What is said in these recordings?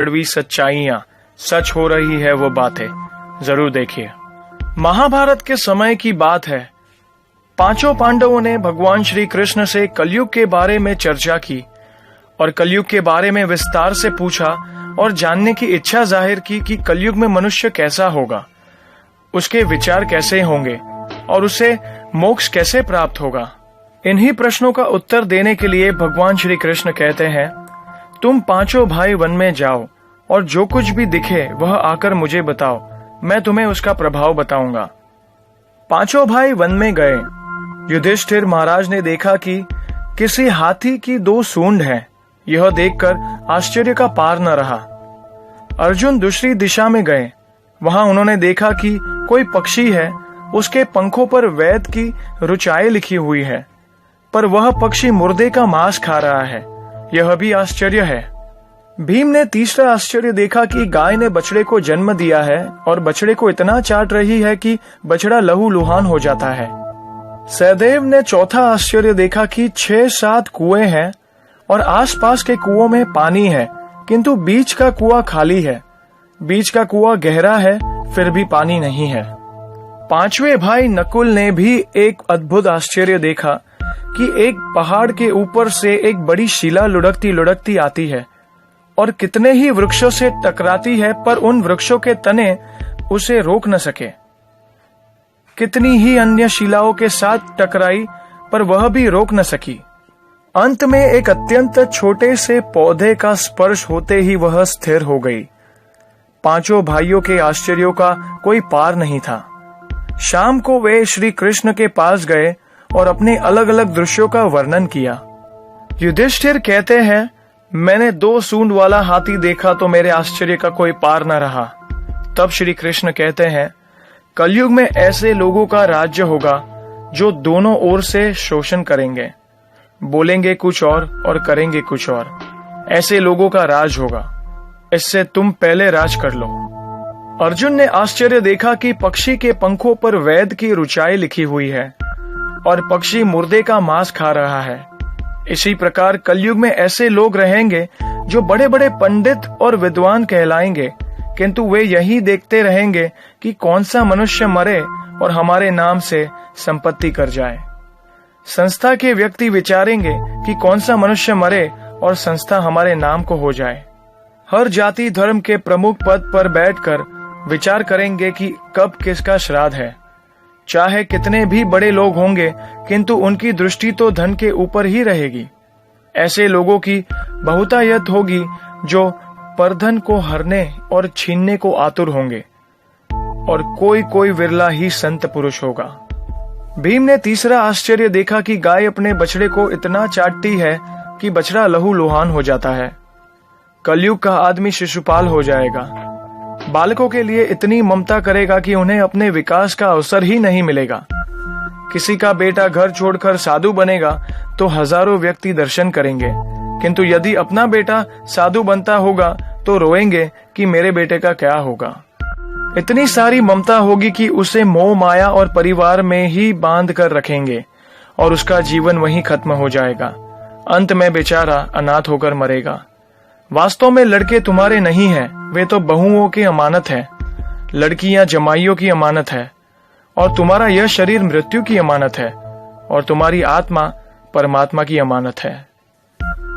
कड़वी सच्चाइयां सच हो रही है वो बातें जरूर देखिए। महाभारत के समय की बात है। पांचों पांडवों ने भगवान श्री कृष्ण से कलयुग के बारे में चर्चा की और कलयुग के बारे में विस्तार से पूछा और जानने की इच्छा जाहिर की कि कलयुग में मनुष्य कैसा होगा, उसके विचार कैसे होंगे और उसे मोक्ष कैसे प्राप्त होगा। इन्हीं प्रश्नों का उत्तर देने के लिए भगवान श्री कृष्ण कहते हैं, तुम पांचों भाई वन में जाओ और जो कुछ भी दिखे वह आकर मुझे बताओ, मैं तुम्हें उसका प्रभाव बताऊंगा। पांचों भाई वन में गए। युधिष्ठिर महाराज ने देखा कि किसी हाथी की 2 सूंड हैं। यह देखकर आश्चर्य का पार न रहा। अर्जुन दूसरी दिशा में गए। वहां उन्होंने देखा कि कोई पक्षी है, उसके पंखों पर वैद की ऋचाएं लिखी हुई है, पर वह पक्षी मुर्दे का मांस खा रहा है। यह भी आश्चर्य है। भीम ने तीसरा आश्चर्य देखा कि गाय ने बछड़े को जन्म दिया है और बछड़े को इतना चाट रही है कि बछड़ा लहूलुहान हो जाता है। सहदेव ने चौथा आश्चर्य देखा कि 6-7 कुएं हैं और आसपास के कुओं में पानी है, किंतु बीच का कुआं खाली है। बीच का कुआं गहरा है, फिर भी पानी नहीं है। पांचवें भाई नकुल ने भी एक अद्भुत आश्चर्य देखा कि एक पहाड़ के ऊपर से एक बड़ी शिला लुढ़कती लुढ़कती आती है और कितने ही वृक्षों से टकराती है, पर उन वृक्षों के तने उसे रोक न सके। कितनी ही अन्य शिलाओं के साथ टकराई, पर वह भी रोक न सकी। अंत में एक अत्यंत छोटे से पौधे का स्पर्श होते ही वह स्थिर हो गई। पांचों भाइयों के आश्चर्यों का कोई पार नहीं था। शाम को वे श्री कृष्ण के पास गए और अपने अलग अलग दृश्यों का वर्णन किया। युधिष्ठिर कहते हैं, मैंने 2 सूंड वाला हाथी देखा तो मेरे आश्चर्य का कोई पार न रहा। तब श्री कृष्ण कहते हैं, कलयुग में ऐसे लोगों का राज्य होगा जो दोनों ओर से शोषण करेंगे, बोलेंगे कुछ और करेंगे कुछ और। ऐसे लोगों का राज होगा। इससे तुम पहले राज कर लो। अर्जुन ने आश्चर्य देखा कि पक्षी के पंखों पर वैद की ऋचाएं लिखी हुई है और पक्षी मुर्दे का मांस खा रहा है। इसी प्रकार कलयुग में ऐसे लोग रहेंगे जो बड़े बड़े पंडित और विद्वान कहलाएंगे, किंतु वे यही देखते रहेंगे कि कौन सा मनुष्य मरे और हमारे नाम से संपत्ति कर जाए। संस्था के व्यक्ति विचारेंगे कि कौन सा मनुष्य मरे और संस्था हमारे नाम को हो जाए। हर जाति धर्म के प्रमुख पद पर बैठकर विचार करेंगे कि कब किसका श्राद्ध है। चाहे कितने भी बड़े लोग होंगे, किंतु उनकी दृष्टि तो धन के ऊपर ही रहेगी। ऐसे लोगों की बहुतायत होगी जो परधन को हरने और छीनने को आतुर होंगे, और कोई कोई विरला ही संत पुरुष होगा। भीम ने तीसरा आश्चर्य देखा कि गाय अपने बछड़े को इतना चाटती है कि बछड़ा लहूलुहान हो जाता है। कलयुग का आदमी शिशुपाल हो जाएगा। बालकों के लिए इतनी ममता करेगा कि उन्हें अपने विकास का अवसर ही नहीं मिलेगा। किसी का बेटा घर छोड़कर साधु बनेगा तो हजारों व्यक्ति दर्शन करेंगे, किंतु यदि अपना बेटा साधु बनता होगा तो रोएंगे कि मेरे बेटे का क्या होगा। इतनी सारी ममता होगी कि उसे मोह माया और परिवार में ही बांध कर रखेंगे और उसका जीवन वहीं खत्म हो जाएगा। अंत में बेचारा अनाथ होकर मरेगा। वास्तव में लड़के तुम्हारे नहीं हैं, वे तो बहुओं की अमानत है। लड़कियां जमाइयों की अमानत है और तुम्हारा यह शरीर मृत्यु की अमानत है और तुम्हारी आत्मा परमात्मा की अमानत है।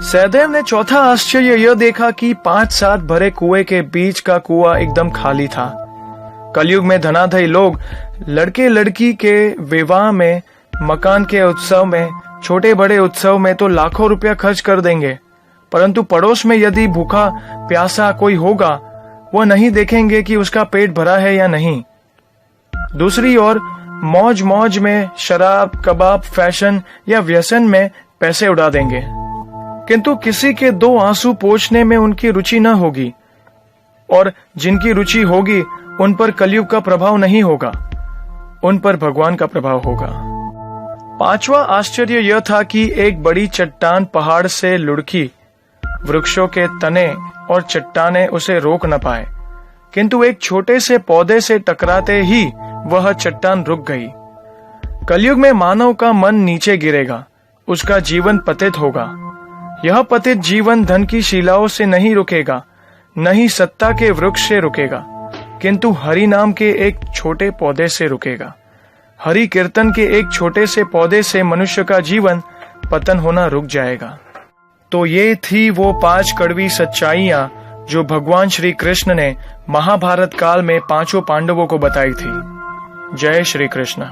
सहदेव ने चौथा आश्चर्य यह देखा कि 5-7 भरे कुएं के बीच का कुआं एकदम खाली था। कलयुग में धनाढ्य लोग लड़के लड़की के विवाह में, मकान के उत्सव में, छोटे बड़े उत्सव में तो लाखों रुपया खर्च कर देंगे, परंतु पड़ोस में यदि भूखा प्यासा कोई होगा, वह नहीं देखेंगे कि उसका पेट भरा है या नहीं। दूसरी ओर मौज मौज में शराब, कबाब, फैशन या व्यसन में पैसे उड़ा देंगे, किंतु किसी के 2 आंसू पोंछने में उनकी रुचि न होगी, और जिनकी रुचि होगी उन पर कलयुग का प्रभाव नहीं होगा, उन पर भगवान का प्रभाव होगा। पांचवा आश्चर्य यह था कि एक बड़ी चट्टान पहाड़ से लुढ़की। वृक्षों के तने और चट्टाने उसे रोक न पाए, किंतु एक छोटे से पौधे से टकराते ही वह चट्टान रुक गई। कलयुग में मानव का मन नीचे गिरेगा, उसका जीवन पतित होगा। यह पतित जीवन धन की शिलाओं से नहीं रुकेगा, न ही सत्ता के वृक्ष से रुकेगा, किंतु हरि नाम के एक छोटे पौधे से रुकेगा। हरि कीर्तन के एक छोटे से पौधे से मनुष्य का जीवन पतन होना रुक जाएगा। तो ये थी वो 5 कड़वी सच्चाइयां जो भगवान श्री कृष्ण ने महाभारत काल में 5 पांडवों को बताई थी। जय श्री कृष्ण।